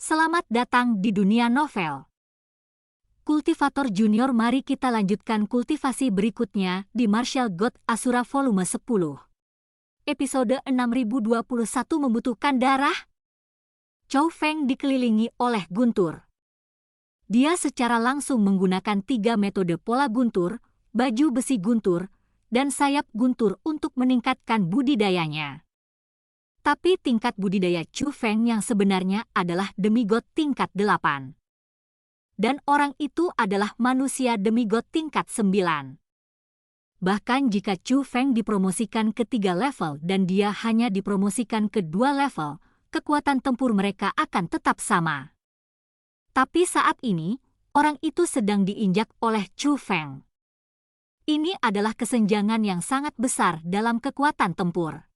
Selamat datang di dunia novel. Kultivator Junior, mari kita lanjutkan kultivasi berikutnya di Martial God Asura volume 10. Episode 6021 membutuhkan darah. Chou Feng dikelilingi oleh guntur. Dia secara langsung menggunakan 3 metode pola guntur, baju besi guntur, dan sayap guntur untuk meningkatkan budidayanya. Tapi tingkat budidaya Chou Feng yang sebenarnya adalah demigod tingkat 8. Dan orang itu adalah manusia demigod tingkat 9. Bahkan jika Chou Feng dipromosikan ke 3 level dan dia hanya dipromosikan ke 2 level, kekuatan tempur mereka akan tetap sama. Tapi saat ini, orang itu sedang diinjak oleh Chou Feng. Ini adalah kesenjangan yang sangat besar dalam kekuatan tempur.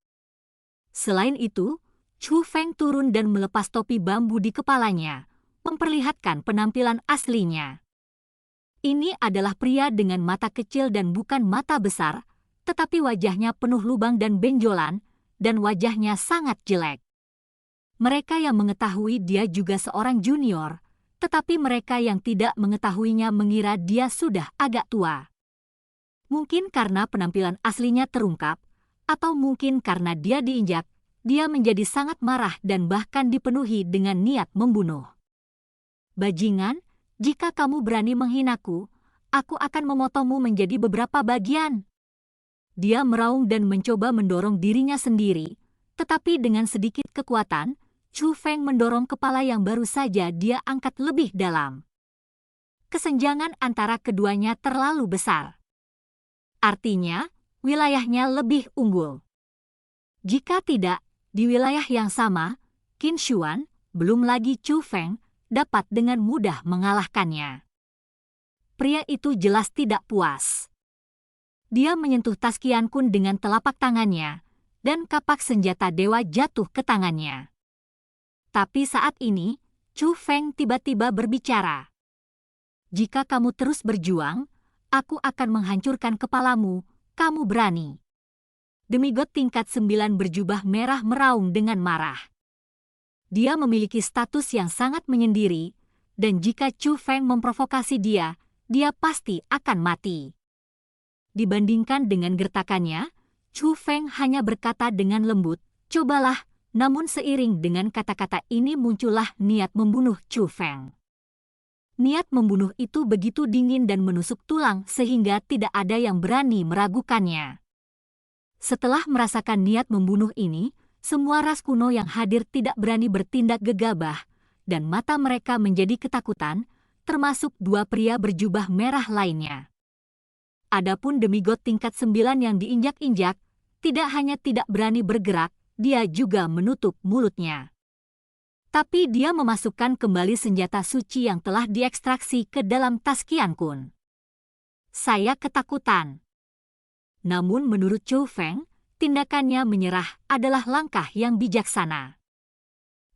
Selain itu, Chou Feng turun dan melepas topi bambu di kepalanya, memperlihatkan penampilan aslinya. Ini adalah pria dengan mata kecil dan bukan mata besar, tetapi wajahnya penuh lubang dan benjolan, dan wajahnya sangat jelek. Mereka yang mengetahui dia juga seorang junior, tetapi mereka yang tidak mengetahuinya mengira dia sudah agak tua. Mungkin karena penampilan aslinya terungkap, atau mungkin karena dia diinjak, dia menjadi sangat marah dan bahkan dipenuhi dengan niat membunuh. Bajingan, jika kamu berani menghinaku, aku akan memotongmu menjadi beberapa bagian. Dia meraung dan mencoba mendorong dirinya sendiri, tetapi dengan sedikit kekuatan, Chou Feng mendorong kepala yang baru saja dia angkat lebih dalam. Kesenjangan antara keduanya terlalu besar. Artinya, wilayahnya lebih unggul. Jika tidak, di wilayah yang sama, Qin Xuan, belum lagi Chou Feng, dapat dengan mudah mengalahkannya. Pria itu jelas tidak puas. Dia menyentuh tas Qian Kun dengan telapak tangannya, dan kapak senjata dewa jatuh ke tangannya. Tapi saat ini, Chou Feng tiba-tiba berbicara. Jika kamu terus berjuang, aku akan menghancurkan kepalamu, kamu berani. Demigod tingkat 9 berjubah merah meraung dengan marah. Dia memiliki status yang sangat menyendiri, dan jika Chou Feng memprovokasi dia, dia pasti akan mati. Dibandingkan dengan gertakannya, Chou Feng hanya berkata dengan lembut, "Cobalah," namun seiring dengan kata-kata ini muncullah niat membunuh Chou Feng. Niat membunuh itu begitu dingin dan menusuk tulang sehingga tidak ada yang berani meragukannya. Setelah merasakan niat membunuh ini, semua ras kuno yang hadir tidak berani bertindak gegabah, dan mata mereka menjadi ketakutan, termasuk 2 pria berjubah merah lainnya. Adapun demigod tingkat 9 yang diinjak-injak, tidak hanya tidak berani bergerak, dia juga menutup mulutnya. Tapi dia memasukkan kembali senjata suci yang telah diekstraksi ke dalam tas Qian Kun. Saya ketakutan. Namun menurut Chou Feng, tindakannya menyerah adalah langkah yang bijaksana.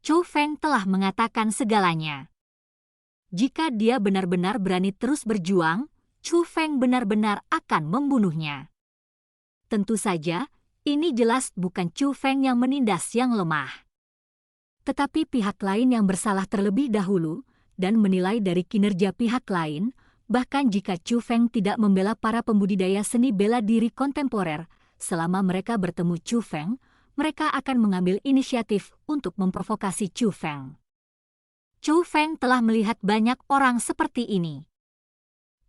Chou Feng telah mengatakan segalanya. Jika dia benar-benar berani terus berjuang, Chou Feng benar-benar akan membunuhnya. Tentu saja, ini jelas bukan Chou Feng yang menindas yang lemah. Tetapi pihak lain yang bersalah terlebih dahulu, dan menilai dari kinerja pihak lain, bahkan jika Chou Feng tidak membela para pembudidaya seni bela diri kontemporer, selama mereka bertemu Chou Feng, mereka akan mengambil inisiatif untuk memprovokasi Chou Feng. Chou Feng telah melihat banyak orang seperti ini.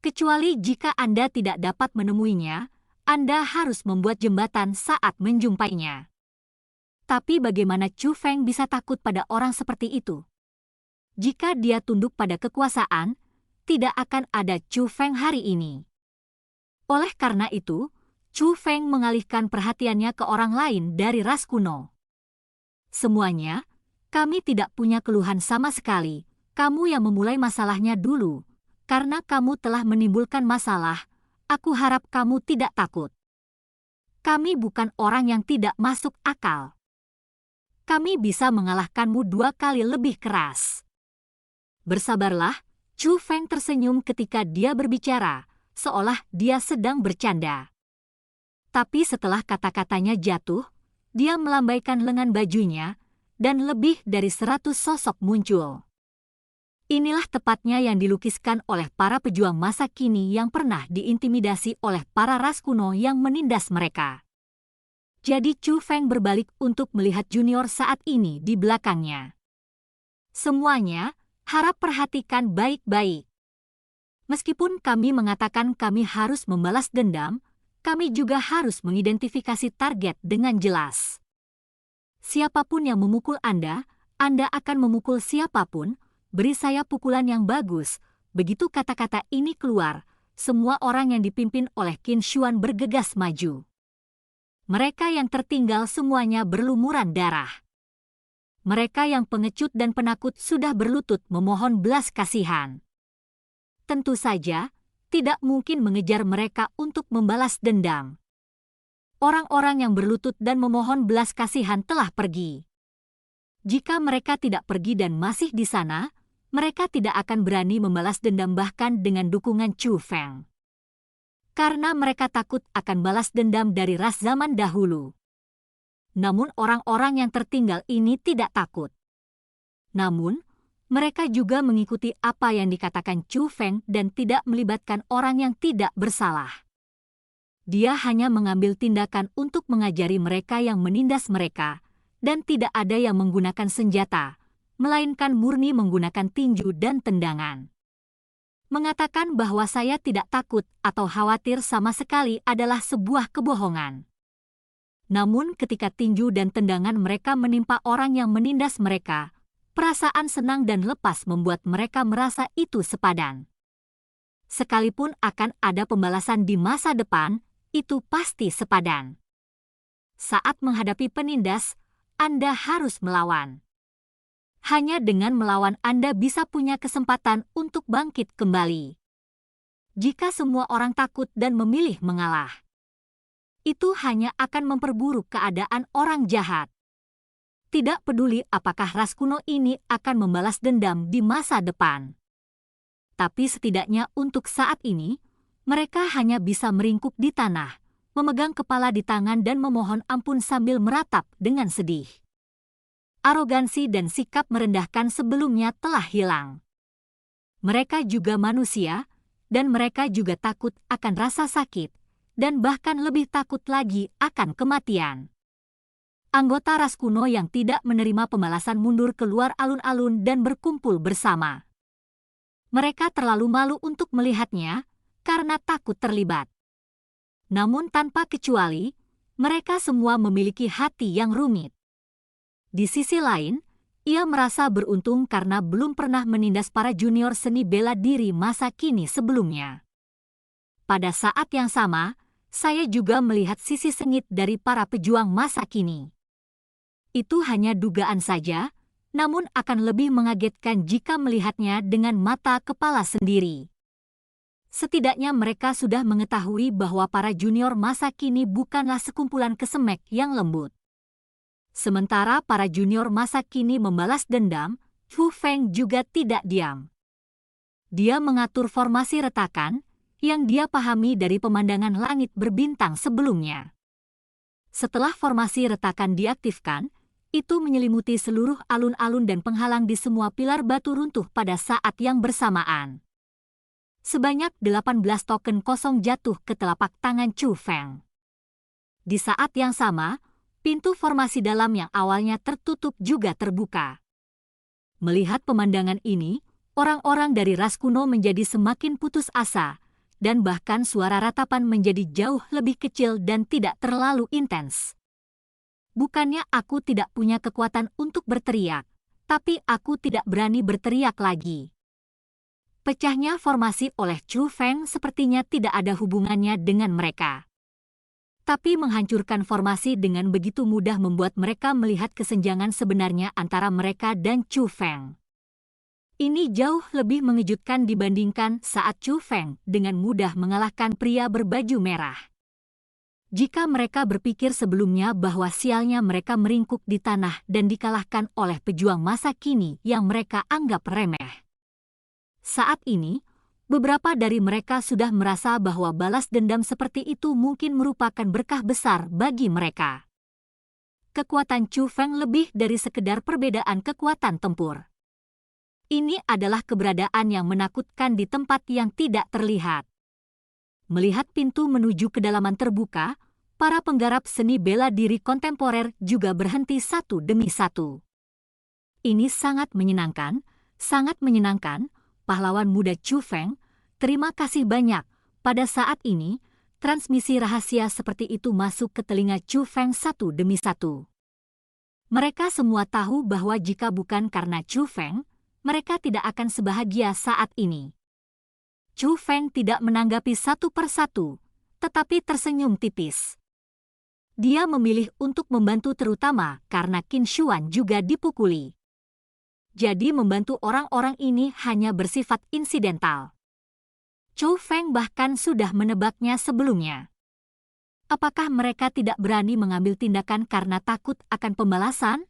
Kecuali jika Anda tidak dapat menemuinya, Anda harus membuat jembatan saat menjumpainya. Tapi bagaimana Chou Feng bisa takut pada orang seperti itu? Jika dia tunduk pada kekuasaan, tidak akan ada Chou Feng hari ini. Oleh karena itu, Chou Feng mengalihkan perhatiannya ke orang lain dari ras kuno. Semuanya, kami tidak punya keluhan sama sekali. Kamu yang memulai masalahnya dulu. Karena kamu telah menimbulkan masalah, aku harap kamu tidak takut. Kami bukan orang yang tidak masuk akal. Kami bisa mengalahkanmu 2 kali lebih keras. Bersabarlah. Chou Feng tersenyum ketika dia berbicara, seolah dia sedang bercanda. Tapi setelah kata-katanya jatuh, dia melambaikan lengan bajunya, dan lebih dari 100 sosok muncul. Inilah tepatnya yang dilukiskan oleh para pejuang masa kini yang pernah diintimidasi oleh para ras kuno yang menindas mereka. Jadi Chu Feng berbalik untuk melihat junior saat ini di belakangnya. Semuanya, harap perhatikan baik-baik. Meskipun kami mengatakan kami harus membalas dendam, kami juga harus mengidentifikasi target dengan jelas. Siapapun yang memukul Anda akan memukul siapapun. Beri saya pukulan yang bagus. Begitu kata-kata ini keluar, semua orang yang dipimpin oleh Qin Xuan bergegas maju. Mereka yang tertinggal semuanya berlumuran darah. Mereka yang pengecut dan penakut sudah berlutut memohon belas kasihan. Tentu saja, tidak mungkin mengejar mereka untuk membalas dendam. Orang-orang yang berlutut dan memohon belas kasihan telah pergi. Jika mereka tidak pergi dan masih di sana, mereka tidak akan berani membalas dendam bahkan dengan dukungan Chu Feng. Karena mereka takut akan balas dendam dari ras zaman dahulu. Namun orang-orang yang tertinggal ini tidak takut. Namun, mereka juga mengikuti apa yang dikatakan Chu Feng dan tidak melibatkan orang yang tidak bersalah. Dia hanya mengambil tindakan untuk mengajari mereka yang menindas mereka, dan tidak ada yang menggunakan senjata, melainkan murni menggunakan tinju dan tendangan. Mengatakan bahwa saya tidak takut atau khawatir sama sekali adalah sebuah kebohongan. Namun ketika tinju dan tendangan mereka menimpa orang yang menindas mereka, perasaan senang dan lepas membuat mereka merasa itu sepadan. Sekalipun akan ada pembalasan di masa depan, itu pasti sepadan. Saat menghadapi penindas, Anda harus melawan. Hanya dengan melawan Anda bisa punya kesempatan untuk bangkit kembali. Jika semua orang takut dan memilih mengalah, itu hanya akan memperburuk keadaan orang jahat. Tidak peduli apakah ras kuno ini akan membalas dendam di masa depan. Tapi setidaknya untuk saat ini, mereka hanya bisa meringkuk di tanah, memegang kepala di tangan dan memohon ampun sambil meratap dengan sedih. Arogansi dan sikap merendahkan sebelumnya telah hilang. Mereka juga manusia, dan mereka juga takut akan rasa sakit, dan bahkan lebih takut lagi akan kematian. Anggota ras kuno yang tidak menerima pembalasan mundur keluar alun-alun dan berkumpul bersama. Mereka terlalu malu untuk melihatnya, karena takut terlibat. Namun tanpa kecuali, mereka semua memiliki hati yang rumit. Di sisi lain, ia merasa beruntung karena belum pernah menindas para junior seni bela diri masa kini sebelumnya. Pada saat yang sama, saya juga melihat sisi sengit dari para pejuang masa kini. Itu hanya dugaan saja, namun akan lebih mengagetkan jika melihatnya dengan mata kepala sendiri. Setidaknya mereka sudah mengetahui bahwa para junior masa kini bukanlah sekumpulan kesemek yang lembut. Sementara para junior masa kini membalas dendam, Chu Feng juga tidak diam. Dia mengatur formasi retakan yang dia pahami dari pemandangan langit berbintang sebelumnya. Setelah formasi retakan diaktifkan, itu menyelimuti seluruh alun-alun dan penghalang di semua pilar batu runtuh pada saat yang bersamaan. Sebanyak 18 token kosong jatuh ke telapak tangan Chu Feng. Di saat yang sama, pintu formasi dalam yang awalnya tertutup juga terbuka. Melihat pemandangan ini, orang-orang dari ras kuno menjadi semakin putus asa, dan bahkan suara ratapan menjadi jauh lebih kecil dan tidak terlalu intens. Bukannya aku tidak punya kekuatan untuk berteriak, tapi aku tidak berani berteriak lagi. Pecahnya formasi oleh Chu Feng sepertinya tidak ada hubungannya dengan mereka. Tapi menghancurkan formasi dengan begitu mudah membuat mereka melihat kesenjangan sebenarnya antara mereka dan Chu Feng. Ini jauh lebih mengejutkan dibandingkan saat Chu Feng dengan mudah mengalahkan pria berbaju merah. Jika mereka berpikir sebelumnya bahwa sialnya mereka meringkuk di tanah dan dikalahkan oleh pejuang masa kini yang mereka anggap remeh. Saat ini, beberapa dari mereka sudah merasa bahwa balas dendam seperti itu mungkin merupakan berkah besar bagi mereka. Kekuatan Chu Feng lebih dari sekedar perbedaan kekuatan tempur. Ini adalah keberadaan yang menakutkan di tempat yang tidak terlihat. Melihat pintu menuju kedalaman terbuka, para penggarap seni bela diri kontemporer juga berhenti satu demi satu. Ini sangat menyenangkan, pahlawan muda Chu Feng. Terima kasih banyak. Pada saat ini, transmisi rahasia seperti itu masuk ke telinga Chu Feng satu demi satu. Mereka semua tahu bahwa jika bukan karena Chu Feng, mereka tidak akan sebahagia saat ini. Chu Feng tidak menanggapi satu persatu, tetapi tersenyum tipis. Dia memilih untuk membantu terutama karena Qin Xuan juga dipukuli. Jadi membantu orang-orang ini hanya bersifat insidental. Chu Feng bahkan sudah menebaknya sebelumnya. Apakah mereka tidak berani mengambil tindakan karena takut akan pembalasan?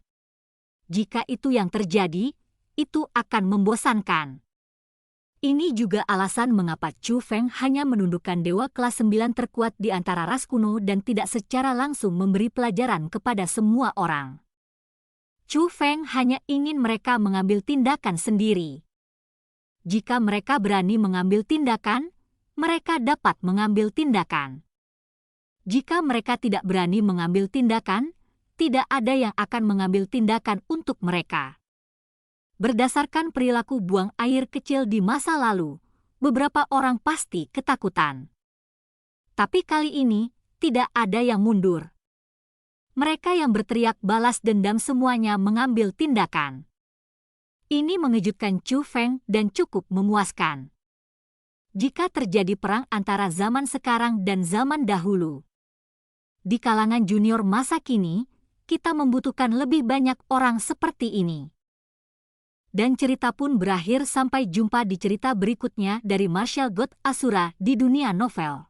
Jika itu yang terjadi, itu akan membosankan. Ini juga alasan mengapa Chu Feng hanya menundukkan dewa kelas 9 terkuat di antara ras kuno dan tidak secara langsung memberi pelajaran kepada semua orang. Chu Feng hanya ingin mereka mengambil tindakan sendiri. Jika mereka berani mengambil tindakan, mereka dapat mengambil tindakan. Jika mereka tidak berani mengambil tindakan, tidak ada yang akan mengambil tindakan untuk mereka. Berdasarkan perilaku buang air kecil di masa lalu, beberapa orang pasti ketakutan. Tapi kali ini, tidak ada yang mundur. Mereka yang berteriak balas dendam semuanya mengambil tindakan. Ini mengejutkan Chu Feng dan cukup memuaskan. Jika terjadi perang antara zaman sekarang dan zaman dahulu, di kalangan junior masa kini, kita membutuhkan lebih banyak orang seperti ini. Dan cerita pun berakhir. Sampai jumpa di cerita berikutnya dari Martial God Asura di dunia novel.